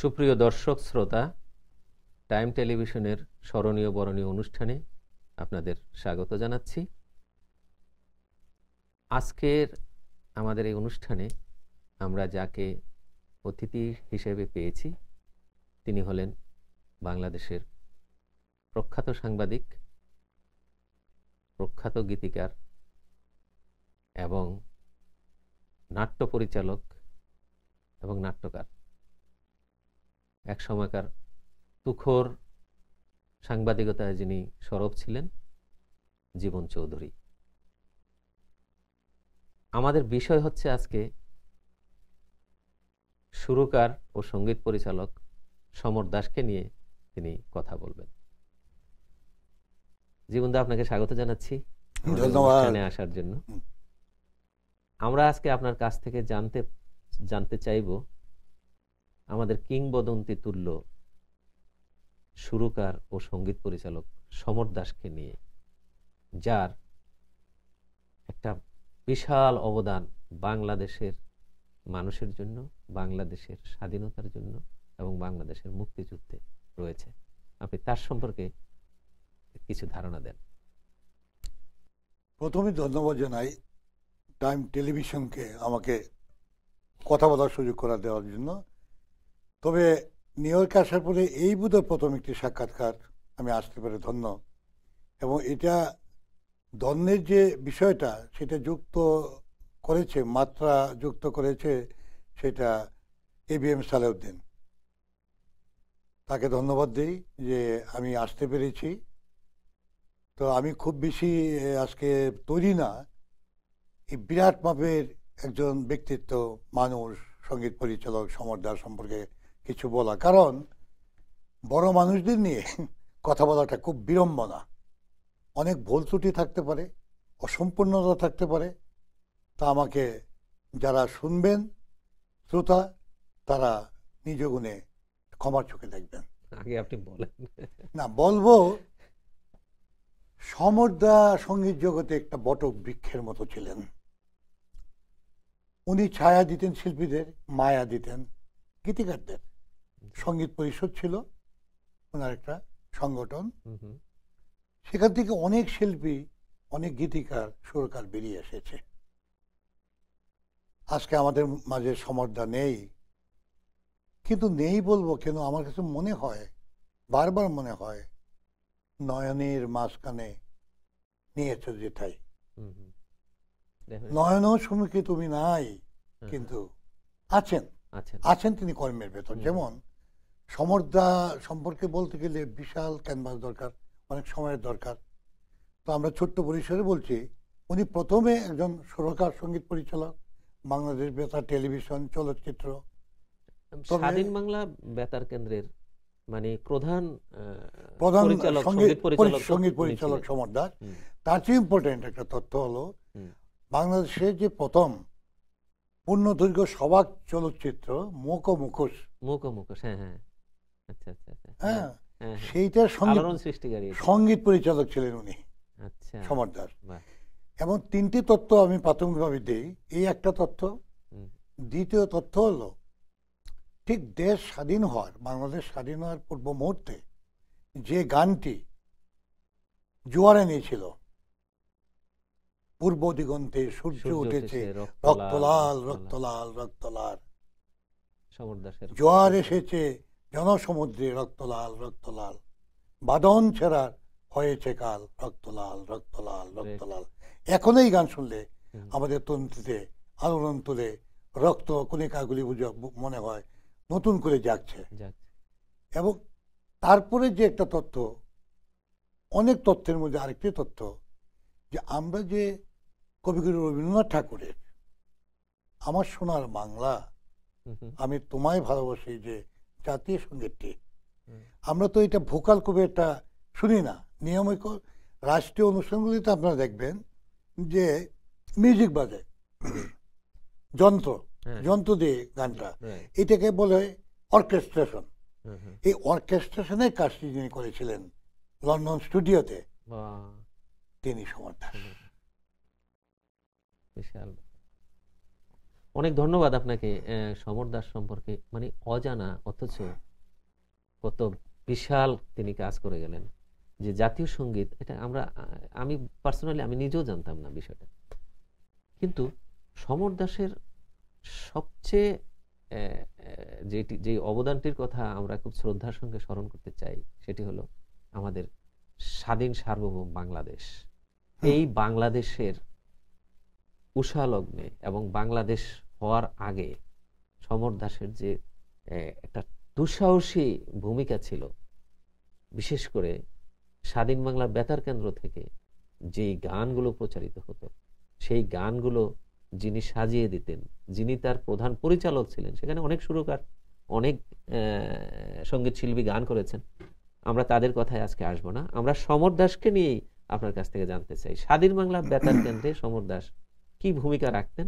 সুপ্রিয় দর্শক শ্রোতা, টাইম টেলিভিশনের স্মরণীয় বরণীয় অনুষ্ঠানে আপনাদের স্বাগত জানাচ্ছি। আজকের আমাদের এই অনুষ্ঠানে আমরা যাকে অতিথি হিসেবে পেয়েছি তিনি হলেন বাংলাদেশের প্রখ্যাত সাংবাদিক, প্রখ্যাত গীতিকার এবং নাট্য পরিচালক এবং নাট্যকার, এক সময়কার তুখোর সাংবাদিকতায় যিনি সরব ছিলেন, জীবন চৌধুরী। আমাদের বিষয় হচ্ছে আজকে সুরকার ও সঙ্গীত পরিচালক সমর দাসকে নিয়ে তিনি কথা বলবেন। জীবনদা, আপনাকে স্বাগত জানাচ্ছি অনুষ্ঠানে আসার জন্য। আমরা আজকে আপনার কাছ থেকে জানতে চাইব আমাদের কিংবদন্তি তুল্য সুরকার ও সঙ্গীত পরিচালক সমর দাসকে নিয়ে, যার একটা বিশাল অবদান বাংলাদেশের মানুষের জন্য, বাংলাদেশের স্বাধীনতার জন্য এবং বাংলাদেশের মুক্তিযুদ্ধে রয়েছে। আপনি তার সম্পর্কে কিছু ধারণা দেন। প্রথমে ধন্যবাদ জানাই টাইম টেলিভিশনকে আমাকে কথা বলার সুযোগ করে দেওয়ার জন্য। তবে নিউ ইয়র্কে আসার পরে এই বোধহয় প্রথম একটি সাক্ষাৎকার আমি আসতে পারে ধন্য, এবং এটা ধন্যের যে বিষয়টা সেটা যুক্ত করেছে, মাত্রা যুক্ত করেছে সেটা ABM সালেউদ্দিন। তাকে ধন্যবাদ দিই যে আমি আসতে পেরেছি। তো আমি খুব বেশি আজকে তৈরি না এই বিরাট মাপের একজন ব্যক্তিত্ব, মানুষ, সঙ্গীত পরিচালক সমর দাস সম্পর্কে কিছু বলা, কারণ বড় মানুষদের নিয়ে কথা বলাটা খুব বিড়ম্বনা। অনেক ভুল ত্রুটি থাকতে পারে, অসম্পূর্ণতা থাকতে পারে। তা আমাকে যারা শুনবেন শ্রোতা, তারা নিজ গুণে ক্ষমার চোখে দেখবেন। আগে আপনি বলেন। না, বলবো সমর দা সঙ্গীত জগতে একটা বটক বৃক্ষের মতো ছিলেন। উনি ছায়া দিতেন শিল্পীদের, মায়া দিতেন গীতিকারদের। সঙ্গীত পরিষদ ছিল ওনার একটা সংগঠন। সেখান থেকে অনেক শিল্পী, অনেক গীতিকার, সুরকার বেরিয়ে এসেছে। আজকে আমাদের মাঝে সমর দা নেই, কিন্তু নেই বলবো কেন, আমার কাছে মনে হয়, বারবার মনে হয়, নয়নের মাঝখানে নিয়েছ যেথাই, নয়ন সম্মুখে তুমি নাই, কিন্তু আছেন তিনি কর্মের ভেতর। যেমন সমর দা সম্পর্কে বলতে গেলে বিশাল ক্যানভাস দরকার, অনেক সময়ের দরকার। তো আমরা ছোট্ট পরিসরে বলছি, উনি প্রথমে একজন সুরকার, সঙ্গীত পরিচালক, বাংলাদেশ বেতার, টেলিভিশন, চলচ্চিত্র, স্বাধীন বাংলা বেতার কেন্দ্রের মানে প্রধান সঙ্গীত পরিচালক সমর দাস। তার চেয়ে ইম্পর্টেন্ট একটা তথ্য হলো, বাংলাদেশের যে প্রথম পূর্ণদৈর্ঘ্য সবাক চলচ্চিত্র মুখ ও মুখোশ, সেইটার সঙ্গীত পরিচালক ছিলেন উনি, সমর দাস। এবং তিনটি তথ্য আমি প্রাথমিকভাবে দিই। এই একটা তথ্য। দ্বিতীয় তথ্য হলো, ঠিক দেশ স্বাধীন হওয়ার, বাংলাদেশ স্বাধীন হওয়ার পূর্ব মুহূর্তে যে গানটি জোয়ারে নিয়েছিল, পূর্ব দিগন্তে সূর্য উঠেছে রক্তলাল রক্তলাল রক্তলাল, জোয়ার এসেছে জনসমুদ্রে রক্তলাল রক্তলাল, বাদন ছেড়ার হয়েছে কাল রক্তলাল রক্তলাল রক্তলাল। এখন এই গান শুনলে আমাদের তন্ত্রীতে আলোড়ন তুলে রক্ত কণিকাগুলি মনে হয় নতুন করে জাগছে। এবং তারপরে যে একটা তথ্য, অনেক তথ্যের মধ্যে আরেকটি তথ্য, যে আমরা যে কবিগুরু রবীন্দ্রনাথ ঠাকুরের আমার সোনার বাংলা, আমি তোমায় ভালোবাসি, যে জাতীয় সঙ্গীতটি, আমরা তো এটা ভোকাল খুব একটা শুনি না। নিয়মিত রাষ্ট্রীয় অনুষ্ঠানগুলিতে আপনারা দেখবেন যে মিউজিক বাজে, যন্ত্র দিয়ে গানটা, এটাকে বলে অর্কেস্ট্রেশন। এই অর্কেস্ট্রেশনের কাজটি যিনি করেছিলেন লন্ডন স্টুডিওতে, তিনি সমর দাস। অনেক ধন্যবাদ আপনাকে। সমর দাস সম্পর্কে মানে অজানা অথচ কত বিশাল তিনি কাজ করে গেলেন। যে জাতীয় সঙ্গীত এটা আমি পার্সোনালি আমি নিজেও জানতাম না বিষয়টা। কিন্তু সমর দাসের সবচেয়ে যে অবদানটির কথা আমরা খুব শ্রদ্ধার সঙ্গে স্মরণ করতে চাই সেটি হলো আমাদের স্বাধীন সার্বভৌম বাংলাদেশ। এই বাংলাদেশের উষালগ্নে এবং বাংলাদেশ হওয়ার আগে সমর দাসের যে একটা দুঃসাহসী ভূমিকা ছিল, বিশেষ করে স্বাধীন বাংলা বেতার কেন্দ্র থেকে যেই গানগুলো প্রচারিত হতো সেই গানগুলো যিনি সাজিয়ে দিতেন, যিনি তার প্রধান পরিচালক ছিলেন, সেখানে অনেক সুরকার অনেক সঙ্গীত শিল্পী গান করেছেন, আমরা তাদের কথায় আজকে আসবো না। আমরা সমর দাসকে নিয়েই আপনার কাছ থেকে জানতে চাই স্বাধীন বাংলা বেতার কেন্দ্রে সমর দাস কি ভূমিকা রাখতেন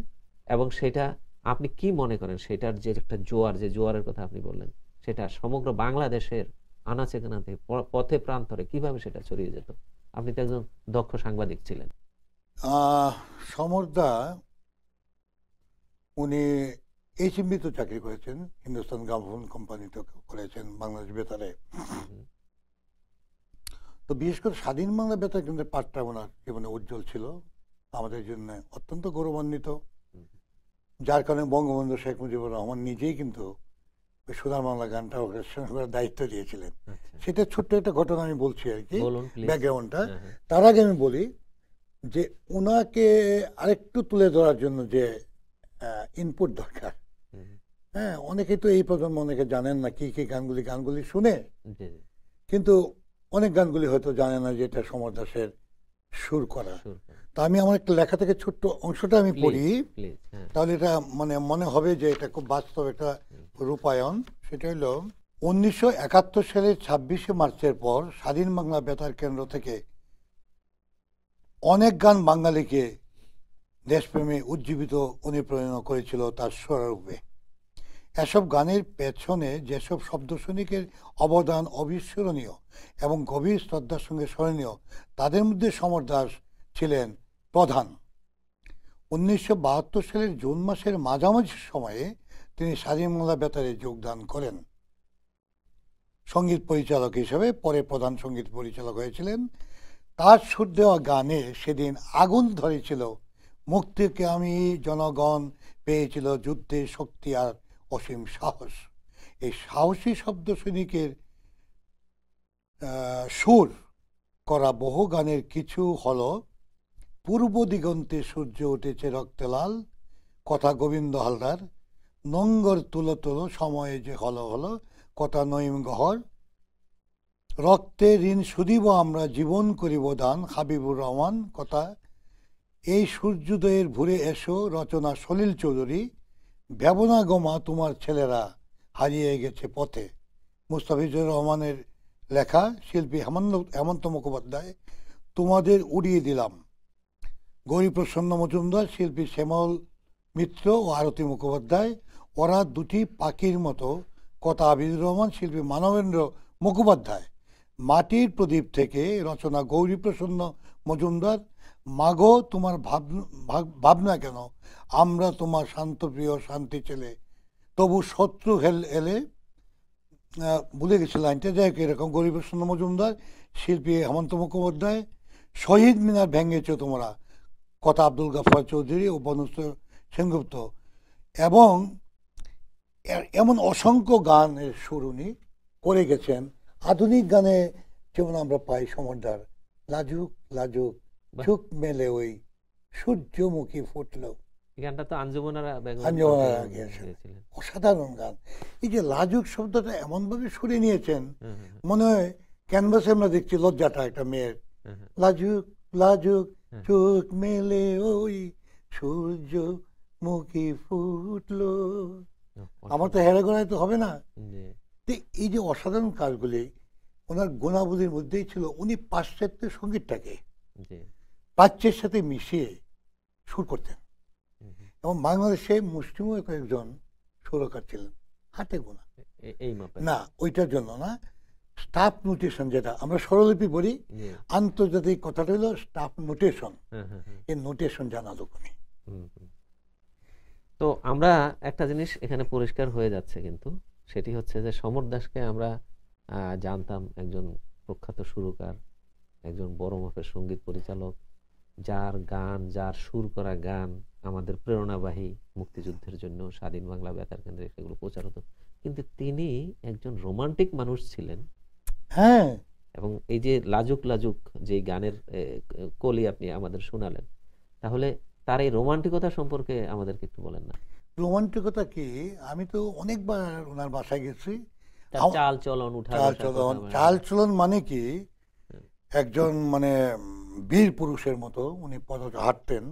এবং সেটা আপনি কি মনে করেন সেটার যে একটা জোয়ার, যে জোয়ারের কথা আপনি বললেন, সেটা সমগ্র বাংলাদেশের আনাচে কানাচে পথে প্রান্তরে কিভাবে সেটা ছড়িয়ে যেত? আপনি তো একজন দক্ষ সাংবাদিক ছিলেন। সমরদা উনি HMV তো চাকরি করেছেন, হিন্দুস্তান গ্রামোফোন কোম্পানিতে করেছেন, বাংলাদেশ বেতারে। তো বিশেষ করে স্বাধীন বাংলা বেতার কেন্দ্রের পাঠটা ওনার জীবনে উজ্জ্বল ছিল, আমাদের জন্য অত্যন্ত গৌরবান্বিত। যার কারণে বঙ্গবন্ধু শেখ মুজিবুর রহমান নিজেই কিন্তু সোনার বাংলা গানটা অর্কেস্ট্রেশন করার দায়িত্ব দিয়েছিলেন। সেটা ছোট্ট একটা ঘটনা আমি বলছি আর কি, ব্যাকগ্রাউন্ডটা। তার আগে আমি বলি যে ওনাকে আরেকটু তুলে ধরার জন্য যে ইনপুট দরকার, হ্যাঁ, অনেকেই তো এই প্রজন্ম অনেকে জানেন না কি কি গানগুলি শুনে, কিন্তু অনেক গানগুলি হয়তো জানে না যে এটা সমর দাসের সুর করা। তা আমি আমার একটা লেখা থেকে ছোট্ট অংশটা আমি পড়ি, তাহলে এটা মানে মনে হবে যে এটা খুব বাস্তব একটা রূপায়ণ। সেটা হলো 1971 সালের 26শে মার্চের পর স্বাধীন বাংলা বেতার কেন্দ্র থেকে অনেক গান বাঙালিকে দেশপ্রেমে উজ্জীবিত অনুপ্রেরণা করেছিল তার স্বরূপে। এসব গানের পেছনে যেসব শব্দসৈনিকের অবদান অবিস্মরণীয় এবং গভীর শ্রদ্ধার সঙ্গে স্মরণীয়, তাদের মধ্যে সমর দাস ছিলেন প্রধান। 1972 সালের জুন মাসের মাঝামাঝি সময়ে তিনি স্বাধীন বাংলা বেতারে যোগদান করেন সঙ্গীত পরিচালক হিসেবে, পরে প্রধান সঙ্গীত পরিচালক হয়েছিলেন। তার সুর দেওয়া গানে সেদিন আগুন ধরেছিল, মুক্তিকে আমি জনগণ পেয়েছিল যুদ্ধে শক্তি আর অসীম সাহস। এই সাহসী শব্দ সৈনিকের সুর করা বহু গানের কিছু হলো পূর্ব দিগন্তে সূর্য উঠেছে রক্তে লাল, কথা গোবিন্দ হালদার, নঙ্গর তুলো তুলো সময়ে যে হলো হলো, কথা নঈম গহর, রক্তে ঋণ শুধিব আমরা জীবন করিব দান, হাবিবুর রহমান, কথা এই সূর্যোদয়ের ভুরে এসো, রচনা সলিল চৌধুরী, ভেবনা গোমা তোমার ছেলেরা হারিয়ে গেছে পথে, মুস্তাফিজুর রহমানের লেখা, শিল্পী হেমন্ত মুখোপাধ্যায়, তোমাদের উড়িয়ে দিলাম, গৌরীপ্রসন্ন মজুমদার, শিল্পী শ্যামল মিত্র ও আরতি মুখোপাধ্যায়, ওরা দুটি পাখির মতো, কথা আবিদুর রহমান, শিল্পী মানবেন্দ্র মুখোপাধ্যায়, মাটির প্রদীপ থেকে, রচনা গৌরীপ্রসন্ন মজুমদার, মাগো তোমার ভাবনা কেন, আমরা তোমার শান্তপ্রিয় শান্তি ছেলে, তবু শত্রু এলে, ভুলে গেছি লাইনটা, যাই হোক এরকম, গৌরীপ্রসন্ন মজুমদার, শিল্পী হেমন্ত মুখোপাধ্যায়, শহীদ মিনার ভেঙেছ তোমরা, কথা আব্দুল গাফফার চৌধুরী ও বনস্থ সেনগুপ্ত। এবং এমন অসংখ্য গানের সুর উনি করে গেছেন। আধুনিক গানে যেমন আমরা পাই সমরদার লাজুক লাজুক চোখ মেলে ওই সূর্যমুখী ফুটলো, গানটা তো আঞ্জুমানারা অসাধারণ গান। এই যে লাজুক শব্দটা এমন ভাবে সুরে নিয়েছেন, মনে হয় ক্যানভাসে আমরা দেখছি লজ্জাটা একটা মেয়ের, লাজুক লাজুক চোখ মেলে ওই সূর্যমুখী ফুটলো, আমার তো হেরে গোড়ায় তো হবে না। এই যে অসাধারণ কাজগুলি ওনার গুণাবলীর মধ্যেই ছিল। উনি পাশ্চাত্য সঙ্গীতটাকে প্রাচ্যের সাথে মিশিয়ে সুর করতেন এবং বাংলাদেশে মুষ্টিমেয় কয়েকজন সুরকার ছিলেন, হাতে গোনা, না ওইটার জন্য না, স্টাফ নোটেশন যেটা আমরা স্বরলিপি বলি, আন্তর্জাতিক কথাটা হলো স্টাফ নোটেশন, এই নোটেশন জানা লোক উনি। তো আমরা একটা জিনিস এখানে পরিষ্কার হয়ে যাচ্ছে, কিন্তু সেটি হচ্ছে যে সমর দাসকে আমরা জানতাম একজন প্রখ্যাত সুরকার, একজন বড় মাপের সঙ্গীত পরিচালক, যার গান, যার সুর করা গান আমাদের প্রেরণাবাহী, মুক্তিযুদ্ধের জন্য স্বাধীন বাংলা বেতার কেন্দ্রে সেগুলো প্রচার হতো। কিন্তু তিনি একজন রোমান্টিক মানুষ ছিলেন। হ্যাঁ, এবং এই যে লাজুক লাজুক যে গানের কলি আপনি আমাদের শোনালেন, তাহলে তার এই রোমান্টিকতা সম্পর্কে আমাদেরকে একটু বলেন না। রোমান্টিকতা কি, আমি তো অনেকবার ওনার বাসায় গেছি। তার চাল চলন, উঠা বসা, চাল চলন মানে কি, একজন মানে বীর পুরুষের মতো উনি পথ হাঁটতেন,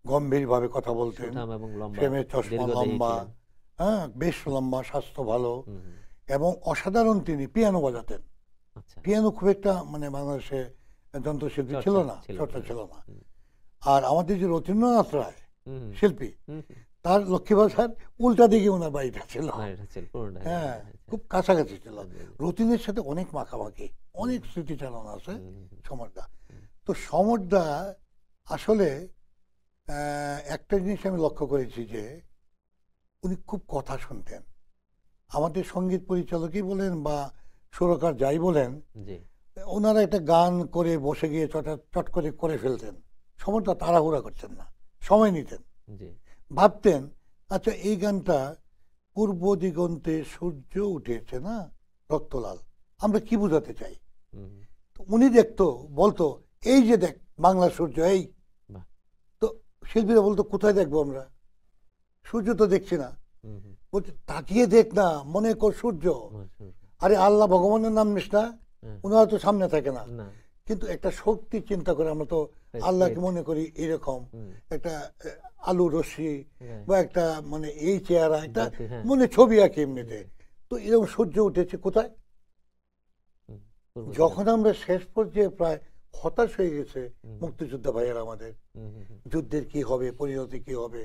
গম্ভীর ভাবে কথা বলতেন, এবং লম্বা, ফ্রেমের চশমা, লম্বা, হ্যাঁ বেশ লম্বা, স্বাস্থ্য ভালো, এবং অসাধারণ তিনি পিয়ানো বাজাতেন। পিয়ানো খুব একটা মানে বাংলাদেশে যন্ত্রশিল্পী ছিল না, চর্চা ছিল না। আর আমাদের যে রতীন্দ্রনাথ রায় শিল্পী, তার লক্ষ্মীবাজার উল্টা দিকে ওনার বাড়িটা ছিল, হ্যাঁ খুব কাছাকাছি ছিল। রতীনের সাথে অনেক মাখামাখি, অনেক স্মৃতিচারণ আছে সমরদা। তো সমরদা আসলে একটা জিনিস আমি লক্ষ্য করেছি যে উনি খুব কথা শুনতেন। আমাদের সঙ্গীত পরিচালকই বলেন বা সুরকার যাই বলেন, ওনারা একটা গান করে বসে গিয়ে চট করে করে ফেলতেন। সমরদা তাড়াহুড়া করতেন না, সময় নিতেন, ভাবতেন আচ্ছা এই গানটা পূর্ব দিগন্তে সূর্য উঠেছে না রক্তলাল, আমরা কি বোঝাতে চাই। উনি দেখতো, বলতো এই যে দেখ বাংলা সূর্য, এই তো শিল্পীরা বলতো কোথায় দেখবো আমরা, সূর্য তো দেখছি না। বলছে তাকিয়ে দেখ না, মনে কর সূর্য। আরে আল্লাহ ভগবানের নাম নিস না, ওনারা তো সামনে থাকে না, কিন্তু একটা শক্তি চিন্তা করে আমরা তো আল্লাহকে মনে করি এরকম একটা আলু রশ্মি বা একটা মানে এই চেহারা, একটা মনে ছবি আঁকে এমনিতে। তো এরকম সূর্য উঠেছে কোথায়। যখন আমরা শেষ পর্যায়ে প্রায় হতাশ হয়ে গেছে মুক্তিযোদ্ধা ভাইয়েরা আমাদের, যুদ্ধের কি হবে, পরিণতি কি হবে,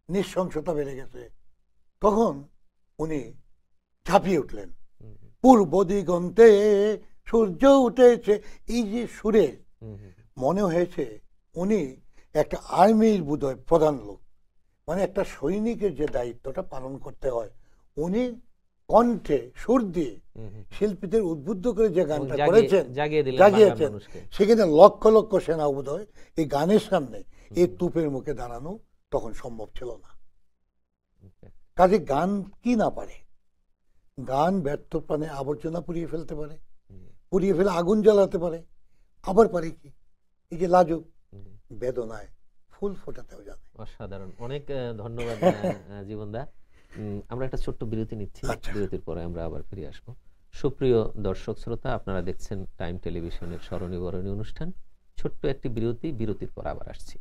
নৃশংসতা বেড়ে গেছে, তখন উনি ঝাঁপিয়ে উঠলেন, পূর্ব দিগন্তে সূর্য উঠেছে। এই যে সুরে মনে হয়েছে উনি একটা আর্মির বোধহয় প্রধান লোক, মানে একটা সৈনিকের যে দায়িত্বটা পালন করতে হয়, উনি কণ্ঠে সুর দিয়ে শিল্পীদের উদ্বুদ্ধ করে যে গানটা করেছেন, জাগিয়েছেন, সেখানে লক্ষ লক্ষ সেনা বোধহয় এই গানের সামনে এই তুপের মুখে দাঁড়ানো তখন সম্ভব ছিল না। কাজে গান কি না পারে, গান ব্যর্থ প্রাণে আবর্জনা পুড়িয়ে ফেলতে পারে, পুড়িয়ে ফেলে আগুন জ্বালাতে পারে, আবার পারে কি এই যে লাজুক বেদনায় ফুল ফোটাতেও জানে। অসাধারণ, অনেক ধন্যবাদ জীবনদা। আমরা একটা ছোট্ট বিরতি নিচ্ছি, বিরতির পরে আমরা আবার ফিরে আসবো। সুপ্রিয় দর্শক শ্রোতা, আপনারা দেখছেন টাইম টেলিভিশনের স্মরণীবরণী অনুষ্ঠান। ছোট্ট একটি বিরতি, বিরতির পর আবার আসছি।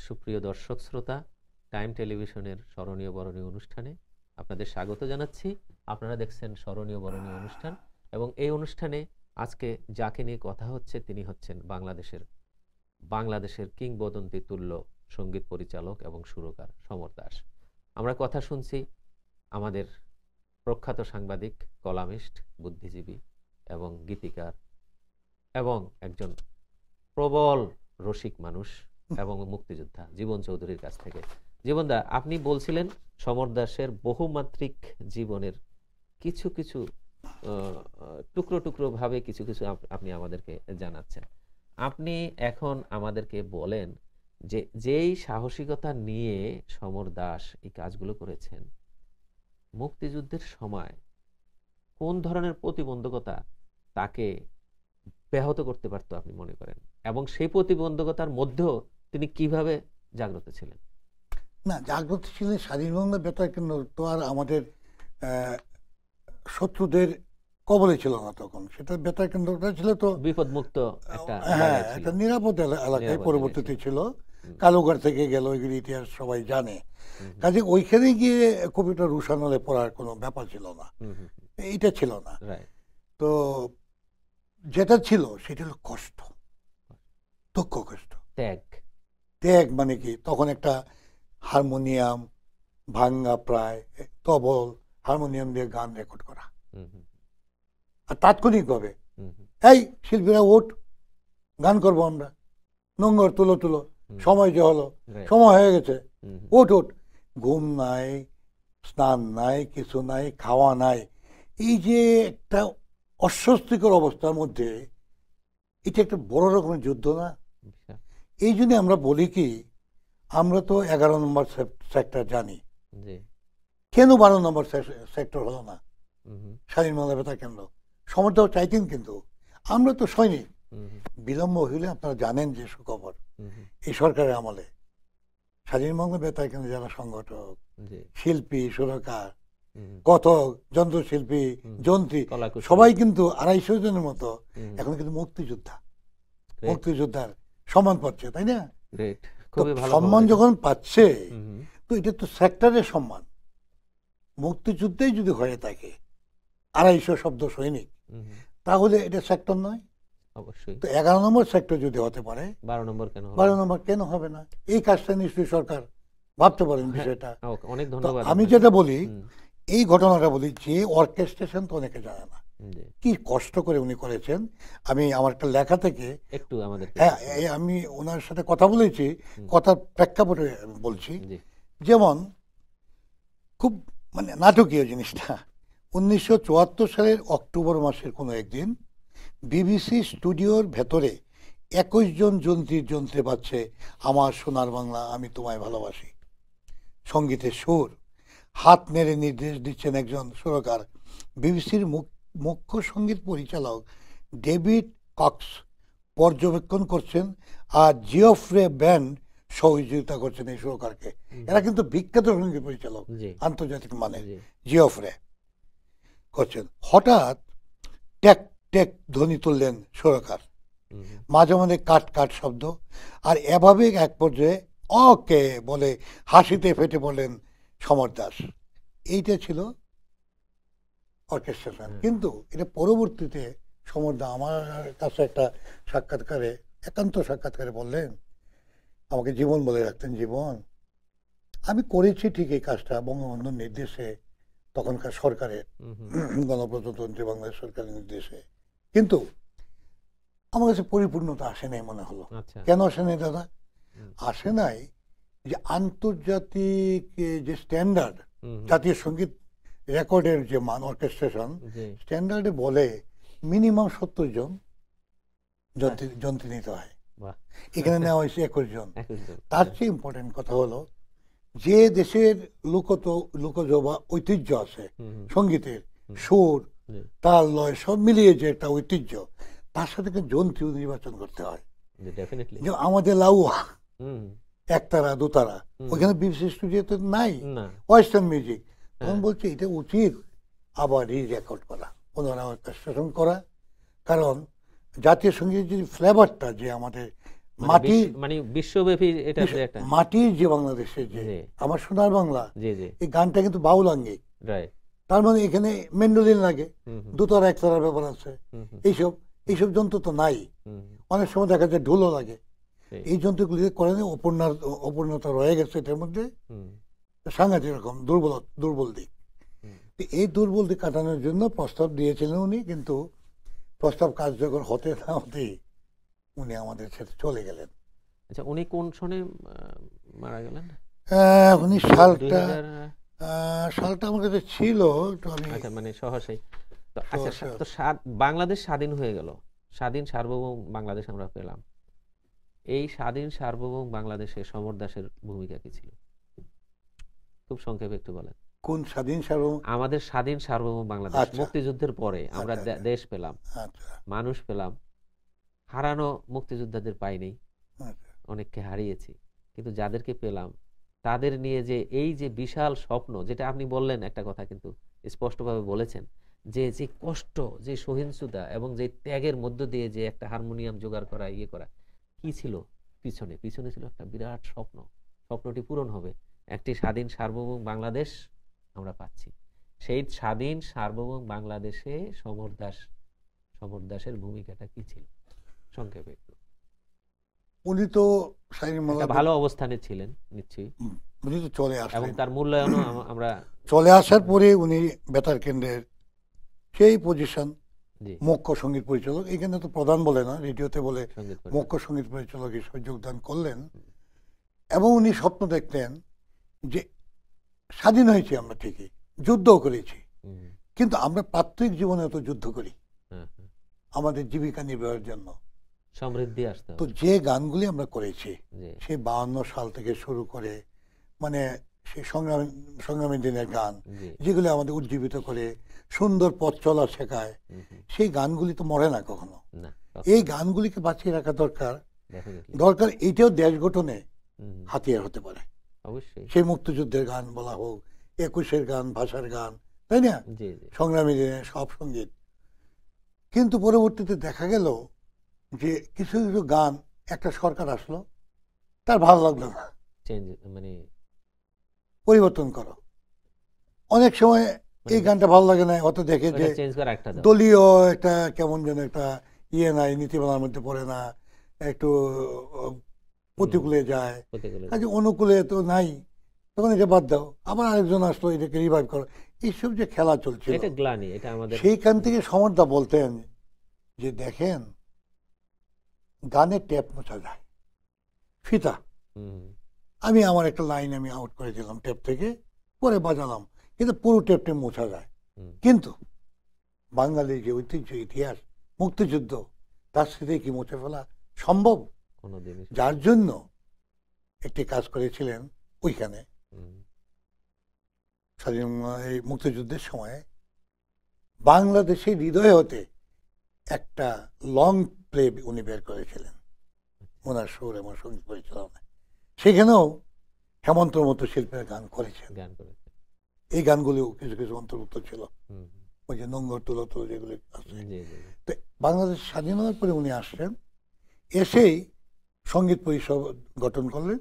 সুপ্রিয় দর্শক শ্রোতা, টাইম টেলিভিশনের স্মরণীয় বরণী অনুষ্ঠানে আপনাদের স্বাগত জানাচ্ছি। আপনারা দেখছেন স্মরণীয় বরণী অনুষ্ঠান, এবং এই অনুষ্ঠানে আজকে যাকে নিয়ে কথা হচ্ছে তিনি হচ্ছেন বাংলাদেশের কিংবদন্তি তুল্য সঙ্গীত পরিচালক এবং সুরকার সমর দাস। আমরা কথা শুনছি আমাদের প্রখ্যাত সাংবাদিক, কলামিস্ট, বুদ্ধিজীবী এবং গীতিকার এবং একজন প্রবল রসিক মানুষ এবং মুক্তিযোদ্ধা জীবন চৌধুরীর কাছ থেকে। জীবনদা, আপনি বলছিলেন সমর দাসের বহুমাত্রিক জীবনের কিছু কিছু টুকরো টুকরো ভাবে কিছু কিছু আপনি আমাদেরকে জানাচ্ছেন। আপনি এখন আমাদেরকে বলেন যে যেই সাহসিকতা নিয়ে সমর দাস এই কাজগুলো করেছেন, মুক্তিযুদ্ধের সময় কোন ধরনের প্রতিবন্ধকতা তাকে ব্যাহত করতে পারতো আপনি মনে করেন, এবং সেই প্রতিবন্ধকতার মধ্যেও তিনি কিভাবে জাগ্রত ছিলেন? না, জাগ্রত ছিলেন স্বাধীন বাংলা বেতার কেন্দ্র তো আর আমাদের শত্রুদের কবলে ছিল না তখন। সেটা বেতার কেন্দ্রটা ছিল তো বিপদমুক্ত একটা নিরাপদ এলাকায় পরবর্তীতে ছিল, কালুঘাট থেকে গেল, এগুলি ইতিহাস সবাই জানে। কাজে ওইখানে গিয়ে খুব একটা রুশানলে পড়ার কোনো ব্যাপার ছিল না, এইটা ছিল না। তো যেটা ছিল সেটা হলো কষ্ট, দুঃখ, কষ্ট, ত্যাগ মানে কি, তখন একটা হারমোনিয়াম ভাঙ্গা প্রায় তবল হারমোনিয়াম দিয়ে গান রেকর্ড করা, আর তাৎক্ষণিকভাবে এই শিল্পীরা ওঠ, গান করবো আমরা, নোংর তুলো তুলো, সময় যে হলো, সময় হয়ে গেছে, ওঠ ওঠ। ঘুম নাই, স্নান নাই, কিছু নাই, খাওয়া নাই, এই যে একটা অস্বস্তিকর অবস্থার মধ্যে, এটা একটা বড় রকমের যুদ্ধ না? এই জন্য আমরা বলি কি, আমরা তো 11 নম্বর সেক্টর জানি, কেন 12 নম্বর সেক্টর হলো না স্বাধীন বাংলা বেতার কেন্দ্র? সমর্থক চাইতেন, কিন্তু আমরা তো সৈনিক। বিলম্ব হইলে আপনারা জানেন যে সুখবর, এই সরকারের আমলে স্বাধীন বাংলা বেতার কেন্দ্র যারা সংগঠক, শিল্পী, সুরকার, কথক, যন্ত্রশিল্পী, যন্ত্রী, সবাই কিন্তু 250 জনের মতো এখন কিন্তু মুক্তিযোদ্ধার সম্মান পাচ্ছে, তাই না? সম্মান যখন পাচ্ছে, তো এটা তো সেক্টরের সম্মান। মুক্তিযুদ্ধেই যদি হয়ে থাকে 250 শব্দ সৈনিক, তাহলে এটা সেক্টর নয়? অবশ্যই। তো 11 নম্বর সেক্টর যদি হতে পারে, 12 নম্বর কেন হবে না? এই কাজটা নিশ্চয়ই সরকার ভাবতে পারেন বিষয়টা। অনেক ধন্যবাদ। আমি যেটা বলি, এই ঘটনাটা বলি, যে অর্কেস্ট্রেশন তো অনেকে জানে না, কি কষ্ট করে উনি করেছেন। আমি আমার একটা লেখা থেকে একটু আমি ওনার সাথে কথা বলেছি, কথার প্রেক্ষাপটে বলছি। যেমন খুব মানে নাটকীয় জিনিসটা, 1974 সালের অক্টোবর মাসের কোনো একদিন বিবিসি স্টুডিওর ভেতরে 21 জন যন্ত্রে বাজছে আমার সোনার বাংলা আমি তোমায় ভালোবাসি, সঙ্গীতের সুর। হাত নেড়ে নির্দেশ দিচ্ছেন একজন সুরকার, বিবিসির মুখ্য সঙ্গীত পরিচালক ডেভিড কক্স পর্যবেক্ষণ করছেন, আর জিওফ্রে ব্যান্ড সহযোগিতা করছেন এই সুরকারকে। এরা কিন্তু বিখ্যাত সঙ্গীত পরিচালক, আন্তর্জাতিক মানে, জিওফ্রে করছেন। হঠাৎ ট্যাক ট্যাক ধ্বনি তুললেন সুরকার, মাঝে মাঝে কাট কাট শব্দ, আর এভাবে এক পর্যায়ে ওকে বলে হাসিতে ফেটে পড়লেন সমর দাস। এইটা ছিল অর্কেস্ট্রেশন। কিন্তু এটা পরবর্তীতে সমরদা আমার কাছে একটা সাক্ষাৎকারে, একান্ত সাক্ষাৎকারে বললেন, আমাকে জীবন বলে রাখতেন, জীবন আমি করেছি ঠিক এই কাজটা বঙ্গবন্ধুর নির্দেশে, তখনকার সরকারের, গণপ্রজাতন্ত্রী বাংলাদেশ সরকারের নির্দেশে, কিন্তু আমার কাছে পরিপূর্ণতা আসে নাই মনে হলো। কেন আসে নাই দাদা? আসে নাই যে আন্তর্জাতিক যে স্ট্যান্ডার্ড, জাতীয় সঙ্গীত রেকর্ডের যে মান, অর্কেস্ট্রেশন স্ট্যান্ডার্ডে বলে মিনিমাম 70 জন যন্ত্রী নিতে হয়, এখানে নেওয়া হয়েছে 21 জন। তার চেয়ে ইম্পর্টেন্ট কথা হলো, যে দেশের লোকজ বা ঐতিহ্য আছে সঙ্গীতের, সুর, তাল, লয় সব মিলিয়ে যে একটা ঐতিহ্য, তার সাথে যন্ত্রী নির্বাচন করতে হয়। আমাদের লাউয়া একতারা দুতারা ওইখানে বিবিসি স্টুডিওতে নাই, ওয়েস্টার্ন মিউজিক। তখন বলছে এটা উচিত আবার রি-রেকর্ড করা, ওনারা অর্কেস্ট্রেশন করা, কারণ জাতীয় সঙ্গীতের যে ফ্লেভারটা, যে আমাদের মাটি মানে বিশ্বব্যাপী, এটা মাটির যে বাংলাদেশের যে আমার সোনার বাংলা, এই গানটা কিন্তু বাউল আঙ্গিক, তার মানে এখানে মেন্ডোলিন লাগে, দুতারা একতারার ব্যাপার আছে, এইসব যন্ত্র তো নাই। অনেক সময় দেখা যায় ঢোলও লাগে। এই যন্ত্রগুলি করে অপূর্ণতা রয়ে গেছে এটার মধ্যে, সাংঘাতিক রকম দুর্বল দিক। এই দুর্বল দিক কাটানোর জন্য প্রস্তাব দিয়েছিলেন উনি, কিন্তু প্রস্তাব কার্যকর হতে না হতেই উনি আমাদের সাথে চলে গেলেন। আচ্ছা, উনি কোন সনে মারা গেলেন? উনি সালটা আমার কাছে ছিল, আচ্ছা মানে সহসাই। আচ্ছা, তো বাংলাদেশ স্বাধীন হয়ে গেল, স্বাধীন সার্বভৌম বাংলাদেশ আমরা পেলাম। এই স্বাধীন সার্বভৌম বাংলাদেশে সমর দাসের ভূমিকা কি ছিল? খুব সংক্ষেপে একটু বলেন। কোন স্বাধীন সার্বভৌম? আমাদের স্বাধীন সার্বভৌম বাংলাদেশ, মুক্তিযুদ্ধের পরে আমরা দেশ পেলাম, মানুষ পেলাম, হারানো মুক্তিযোদ্ধাদের পাইনি, অনেককে হারিয়েছি, কিন্তু যাদেরকে পেলাম তাদের নিয়ে যে এই যে বিশাল স্বপ্ন, যেটা আপনি বললেন একটা কথা কিন্তু স্পষ্টভাবে বলেছেন, যে যে কষ্ট, যে সহিংসতা এবং যে ত্যাগের মধ্য দিয়ে যে একটা হারমোনিয়াম জোগাড় করা, ইয়ে করা, কি ছিল পিছনে ছিল একটা বিরাট স্বপ্ন। স্বপ্নটি পূরণ হবে, একটি স্বাধীন সার্বভৌম বাংলাদেশ আমরা পাচ্ছি। সেই স্বাধীন সার্বভৌম বাংলাদেশে সমর দাসের ভূমিকাটা কি ছিল সংক্ষেপে একটু? উনি তো শাহীন একটা মোল্লা ভালো অবস্থানে ছিলেন নিশ্চয়ই, উনি তো চলে এবং আসলেন। তার মূল্যায়নও আমরা চলে আসার পরে উনি বেতার কেন্দ্রের সেই পজিশন জি মুখ্য সঙ্গীত পরিচালক, এখানে তো প্রধান বলে না, রেডিওতে বলে সঙ্গীত মুখ্য পরিচালক। সঙ্গীত পরিচালক হিসেবে যোগদান করলেন। এবং উনি স্বপ্ন দেখতেন যে স্বাধীন হয়েছি আমরা ঠিকই, যুদ্ধও করেছি, হুম, কিন্তু আমরা প্রাত্যহিক জীবনে তো যুদ্ধ করি হ্যাঁ, হ্যাঁ। আমাদের জীবিকা নির্বাহের জন্য। সমৃদ্ধি আসতে তো হবে। যে গানগুলি আমরা করেছি জি সেই 52 সাল থেকে শুরু করে, মানে সেই সংগ্রামী দিনের গান, জি যেগুলি আমাদের উজ্জীবিত করে সুন্দর পথ চলা শেখায়, হুম, হুম। সেই গানগুলি তো মরে না কখনো। না এই গানগুলিকে বাঁচিয়ে রাখা দরকার। ডেফিনেটলি। দরকার এইটাও দেশ গঠনে হুম, হাতিয়ার হতে পারে। অবশ্যই। সেই মুক্তিযুদ্ধের গান বলা হোক, 21-এর গান, ভাষার গান, তাই না, জি জি সংগ্রামী দিনের সব সঙ্গীত। কিন্তু পরবর্তীতে দেখা গেল যে কিছু কিছু গান, একটা সরকার আসলো, তার ভালো লাগলো না, চেঞ্জ মানে পরিবর্তন করো। অনেক সময় এই মানে গানটা ভালো লাগে না, অত দেখে যে চেঞ্জ করে একটা দাও। দলীয় একটা কেমন যেন একটা ইয়ে নাই, নীতিমালার মধ্যে পড়ে না, একটু প্রতিকূলে যায়, প্রতিকূলে কাজে অনুকূলে তো নাই, তখন এটা বাদ দাও, আবার আরেকজন আসলো, এটাকে রিভাইভ করো। এইসব যে খেলা চলছিল, এটা গ্লানি, এটা আমাদের। সেইখান থেকে সমরদা বলতেন যে দেখেন, গানের ট্যাপ মোছা যায়, ফিতা, হুম, আমি আমার একটা লাইন আমি আউট করে দিলাম টেপ থেকে, পরে বাজালাম, কিন্তু পুরো টেপটা মোছা যায়। হুম, কিন্তু বাঙালির যে ঐতিহ্য, ইতিহাস, মুক্তিযুদ্ধ, তার স্মৃতি কি মুছে ফেলা সম্ভব? কোনোদিনই যার জন্য একটি কাজ করেছিলেন ওইখানে হুম, স্বাধীন এই মুক্তিযুদ্ধের সময় বাংলাদেশের হৃদয় হতে একটা লং প্লে উনি বের করেছিলেন ওনার সুর এবং সঙ্গীত পরিচালনায়। সেখানেও হেমন্তর মতো শিল্পের গান করেছেন। গান করেছে। এই গানগুলিও কিছু কিছু অন্তর্ভুক্ত ছিল, হুম, ওই যে নোংর তুলো তুলো যেগুলি আছে। জি জি জি। তো বাংলাদেশ স্বাধীন হওয়ার পরে উনি আসলেন, এসেই সঙ্গীত পরিষদ গঠন করলেন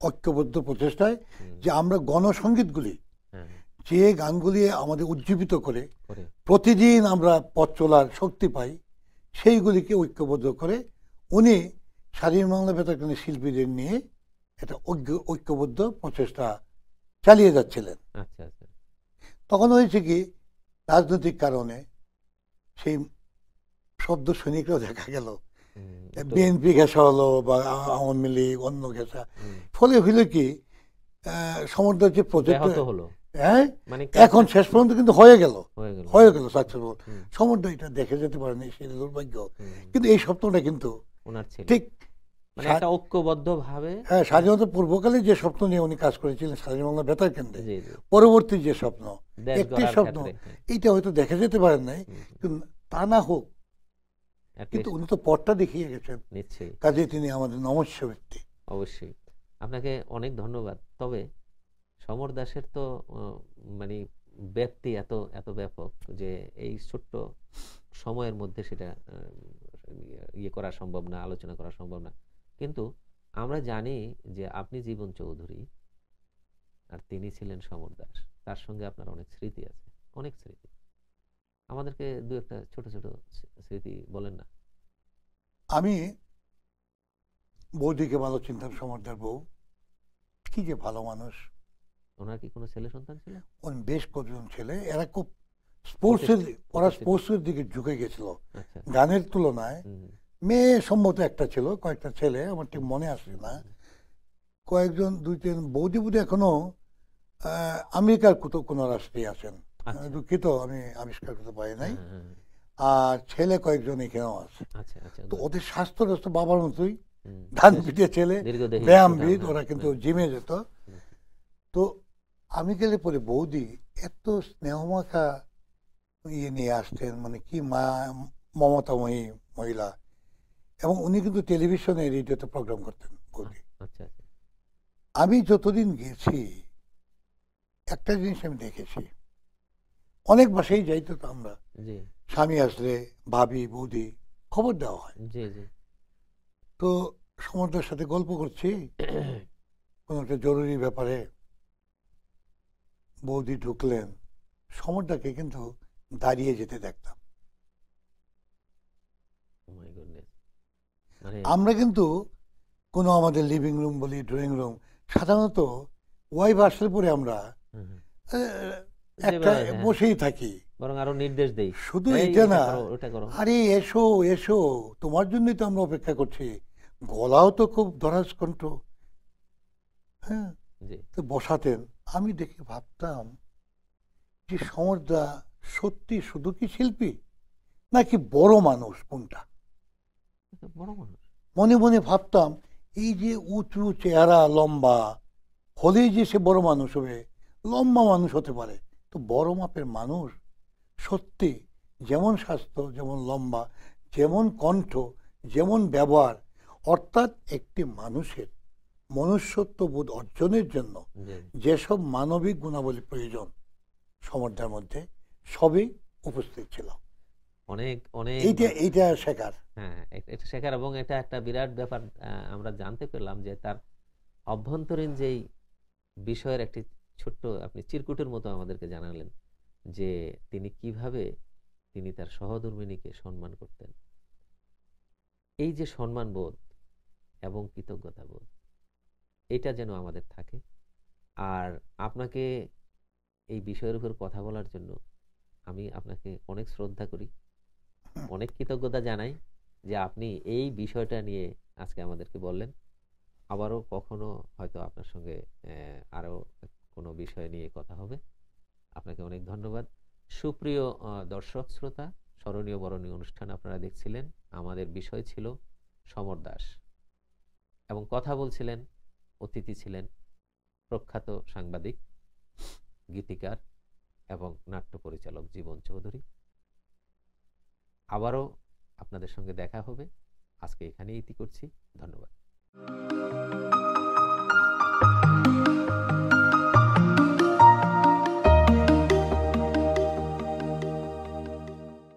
ঐক্যবদ্ধ প্রচেষ্টায়, হুম, যে আমরা গণসঙ্গীতগুলি, হ্যাঁ যে গানগুলি আমাদের উজ্জীবিত করে করে প্রতিদিন আমরা পথ চলার শক্তি পাই, সেইগুলিকে ঐক্যবদ্ধ করে উনি স্বাধীন বাংলা বেতার কেন্দ্রের শিল্পীদের নিয়ে একটা ঐক্যবদ্ধ প্রচেষ্টা চালিয়ে যাচ্ছিলেন। আচ্ছা আচ্ছা। তখন হয়েছে কি, রাজনৈতিক কারণে সেই শব্দ সৈনিকরাও দেখা গেল, হুম, একটু, বিএনপি ঘেঁষা হলো বা আওয়ামী লীগ অন্য ঘেঁষা, হুম, ফলে হইল কি, সমুদ্রের যে প্রজেক্ট, ব্যাহত হলো, হ্যাঁ, মানে এখন শেষ পর্যন্ত কিন্তু হয়ে গেল হয়ে গেল। সাকসেসফুল। হুম, সমুদ্র এটা দেখে যেতে পারেনি, সেই দুর্ভাগ্য। হুম, কিন্তু এই স্বপ্নটা কিন্তু ওনার ছিল, ঠিক মানে একটা ঐক্যবদ্ধ ভাবে। হ্যাঁ, স্বাধীনতা পূর্বকালে যে স্বপ্ন নিয়ে উনি কাজ করেছিলেন স্বাধীন বাংলা বেতার কেন্দ্রে, জি জি, পরবর্তী যে স্বপ্ন, দেশ একটি গড়ার স্বপ্ন, ক্ষেত্রে, হ্যাঁ, এইটা হয়তো দেখে যেতে পারেন নাই, হুম, কিন্তু তা না হোক, at কিন্তু least উনি তো পথটা দেখিয়ে গেছেন, নিশ্চয়ই, কাজে তিনি আমাদের নমস্য ব্যক্তি। অবশ্যই। আপনাকে অনেক ধন্যবাদ। তবে সমর দাসের তো মানে ব্যাপ্তি এত এত ব্যাপক যে এই ছোট্ট সময়ের মধ্যে সেটা ইয়ে করা সম্ভব না, আলোচনা করা সম্ভব না। কিন্তু আমরা জানি যে আপনি জীবন চৌধুরী আর তিনি ছিলেন সমর দাস। তার সঙ্গে আপনার অনেক স্মৃতি আছে, অনেক স্মৃতি। আমাদেরকে দু একটা ছোট ছোট স্মৃতি বলেন না। আমি বৌদিকে ভালো চিনতাম, সমর্দার বউ, কি যে ভালো মানুষ। ওনার কি কোনো ছেলে সন্তান ছিল? ওর বেশ কজন ছেলে, এরা খুব স্পোর্টসের, ওরা স্পোর্টসের দিকে ঝুঁকে গেছিল আচ্ছা, গানের তুলনায়। হুম, মেয়ে সম্ভবত একটা ছিল, কয়েকটা ছেলে আমার ঠিক মনে আসে না, কয়েকজন দুই তিন। বৌদি বুধি এখনো আমেরিকার কোনো রাষ্ট্রে আছেন, আচ্ছা, দুঃখিত আমি আবিষ্কার করতে পারি নাই। হ্যাঁ, হ্যাঁ, আর ছেলে কয়েকজন এখানেও আছে। আচ্ছা আচ্ছা, তো ওদের স্বাস্থ্য টাস্থ্য বাবার মতোই, হুম, ধান বেশ পিঠে ছেলে, দীর্ঘদেহী, ব্যায়ামবিদ, সুঠাম, ওরা হ্যাঁ, কিন্তু হ্যাঁ, জিমে যেত। হুম, তো আমি গেলে পরে বৌদি এত স্নেহমাখা ইয়ে নিয়ে আসতেন, মানে কি মমতাময়ী মহিলা। এবং উনি কিন্তু টেলিভিশনে, রেডিওতে প্রোগ্রাম করতেন বৌদি। আচ্ছা আচ্ছা, আমি যতদিন গেছি একটা জিনিস আমি দেখেছি, অনেক বাসায় যাইতো তো আমরা, জি স্বামী আসলে ভাবি বৌদি খবর দেওয়া হয়। জি জি, তো সমর্থের সাথে গল্প করছি কোনো একটা জরুরি ব্যাপারে, বৌদি ঢুকলেন, সমরটাকে কিন্তু দাঁড়িয়ে যেতে দেখতাম। Oh my goodness, মানে আমরা কিন্তু কোনো আমাদের লিভিং রুম বলি, ড্রয়িং রুম, সাধারণত ওয়াইফ আসলে পরে আমরা হুম, হুম। একটা যেভাবে, হ্যাঁ, বসেই থাকি। বরং আরো নির্দেশ দেই, শুধু এই এটা এটা না, করো ওটা করো। আরে এসো এসো, তোমার জন্যই তো আমরা অপেক্ষা করছি। গলাও তো খুব দরাজ কণ্ঠ, হ্যাঁ, জি, তো বসাতেন। আমি দেখে ভাবতাম যে সমরদা সত্যি শুধু কি শিল্পী নাকি বড় মানুষ কোনটা। এটা বড় মানুষ। মনে মনে ভাবতাম এই যে উঁচু চেহারা, লম্বা হলেই যে সে বড় মানুষ হবে, লম্বা মানুষ হতে পারে, তো বড় মাপের মানুষ সত্যি যেমন স্বাস্থ্য, যেমন লম্বা, যেমন কণ্ঠ, যেমন ব্যবহার, অর্থাৎ একটি মানুষের মনুষ্যত্ব বোধ অর্জনের জন্য জি, যেসব মানবিক গুণাবলী প্রয়োজন সমর্থের মধ্যে সবই উপস্থিত ছিল। অনেক অনেক এইটা শেখার। হ্যাঁ, এটা শেখার, এবং এটা একটা বিরাট ব্যাপার। আমরা জানতে পেলাম যে তার অভ্যন্তরীণ যেই বিষয়ের একটি ছোট্ট আপনি চিরকুটের মতো আমাদেরকে জানালেন, যে তিনি কিভাবে তিনি তার সহধর্মিণীকে সম্মান করতেন। এই যে সম্মান বোধ এবং কৃতজ্ঞতা বোধ, এটা যেন আমাদের থাকে। আর আপনাকে এই বিষয়ের উপর কথা বলার জন্য আমি আপনাকে অনেক শ্রদ্ধা করি, অনেক কৃতজ্ঞতা জানাই যে আপনি এই বিষয়টা নিয়ে আজকে আমাদেরকে বললেন। আবারও কখনো হয়তো আপনার সঙ্গে আরো কোনো বিষয় নিয়ে কথা হবে। আপনাকে অনেক ধন্যবাদ। সুপ্রিয় দর্শক শ্রোতা, স্মরণীয় বরণীয় অনুষ্ঠান আপনারা দেখছিলেন। আমাদের বিষয় ছিল সমর দাস, এবং কথা বলছিলেন, অতিথি ছিলেন প্রখ্যাত সাংবাদিক, গীতিকার এবং নাট্য পরিচালক জীবন চৌধুরী। আবারও আপনাদের সঙ্গে দেখা হবে। আজকে এখানেই ইতি করছি। ধন্যবাদ।